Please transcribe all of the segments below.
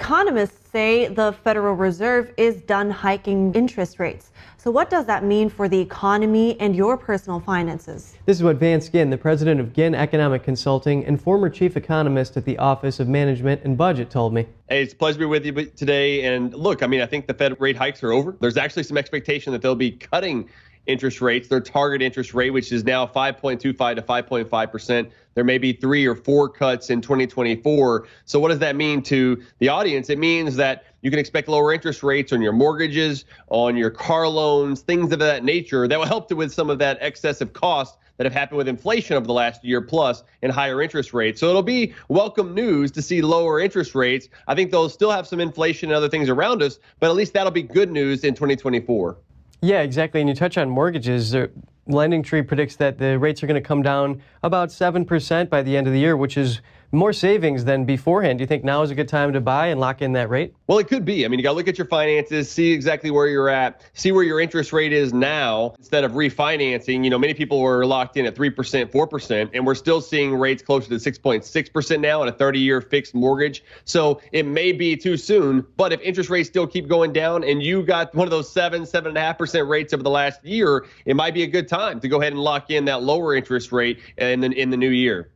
Economists say the Federal Reserve is done hiking interest rates. So what does that mean for the economy and your personal finances? This is what Vance Ginn, the president of Ginn Economic Consulting and former chief economist at the Office of Management and Budget, told me. Hey, it's a pleasure to be with you today. And look, I think the Fed rate hikes are over. There's actually some expectation that they'll be cutting interest rates, their target interest rate, which is now 5.25 to 5.5%. There may be 3 or 4 cuts in 2024. So what does that mean to the audience? It means that you can expect lower interest rates on your mortgages, on your car loans, things of that nature that will help with some of that excessive cost that have happened with inflation over the last year plus and higher interest rates. So it'll be welcome news to see lower interest rates. I think they'll still have some inflation and other things around us, but at least that'll be good news in 2024. Yeah, exactly. And you touch on mortgages. The Lending Tree predicts that the rates are going to come down about 7% by the end of the year, which is more savings than beforehand. Do you think now is a good time to buy and lock in that rate? Well, it could be. You got to look at your finances, see exactly where you're at, see where your interest rate is now instead of refinancing. Many people were locked in at 3%, 4%, and we're still seeing rates closer to 6.6% now on a 30-year fixed mortgage. So it may be too soon, but if interest rates still keep going down and you got one of those 7.5% rates over the last year, it might be a good time to go ahead and lock in that lower interest rate in the new year.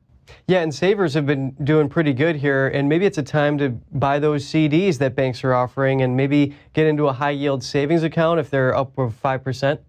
Yeah, and savers have been doing pretty good here, and maybe it's a time to buy those CDs that banks are offering and maybe get into a high-yield savings account if they're up of 5%.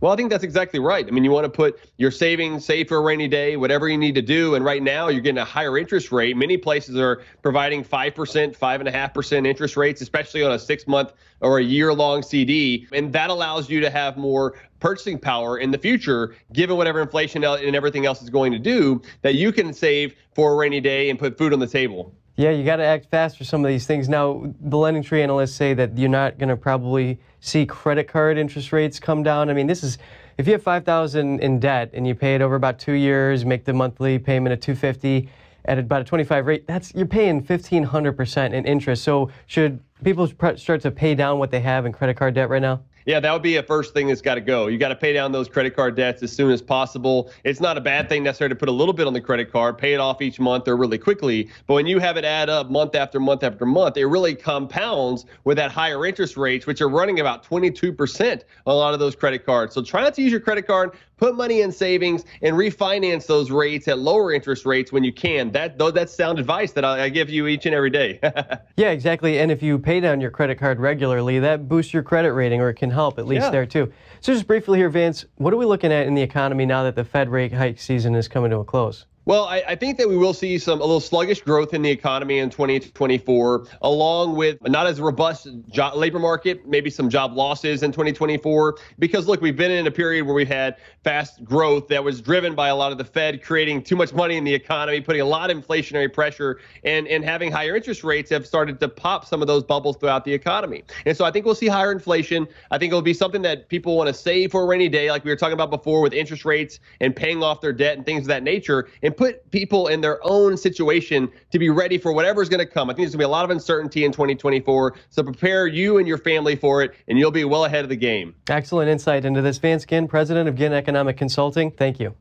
Well, I think that's exactly right. You want to put your savings safe for a rainy day, whatever you need to do. And right now, you're getting a higher interest rate. Many places are providing 5%, 5.5% interest rates, especially on a 6-month or a year-long CD. And that allows you to have more purchasing power in the future, given whatever inflation and everything else is going to do, that you can save for a rainy day and put food on the table. Yeah, you got to act fast for some of these things. Now, the Lending Tree analysts say that you're not going to probably see credit card interest rates come down. This is, if you have $5,000 in debt and you pay it over about 2 years, make the monthly payment of $250 at about a 25 rate, you're paying 1,500% in interest. So should people start to pay down what they have in credit card debt right now? Yeah, that would be a first thing that's got to go. You got to pay down those credit card debts as soon as possible. It's not a bad thing necessarily to put a little bit on the credit card, pay it off each month or really quickly. But when you have it add up month after month after month, it really compounds with that higher interest rates, which are running about 22% on a lot of those credit cards. So try not to use your credit card, put money in savings, and refinance those rates at lower interest rates when you can. That's sound advice that I give you each and every day. Yeah, exactly. And if you pay down your credit card regularly, that boosts your credit rating, or it can help at least there too. So just briefly here, Vance, what are we looking at in the economy now that the Fed rate hike season is coming to a close? Well, I think that we will see a little sluggish growth in the economy in 2024, along with not as robust labor market, maybe some job losses in 2024. Because, look, we've been in a period where we've had fast growth that was driven by a lot of the Fed creating too much money in the economy, putting a lot of inflationary pressure, and having higher interest rates have started to pop some of those bubbles throughout the economy. And so I think we'll see higher inflation. I think it'll be something that people want to save for a rainy day, like we were talking about before with interest rates and paying off their debt and things of that nature, and put people in their own situation to be ready for whatever's going to come. I think there's going to be a lot of uncertainty in 2024. So prepare you and your family for it, and you'll be well ahead of the game. Excellent insight into this. Vance Ginn, president of Ginn Economic Consulting. Thank you.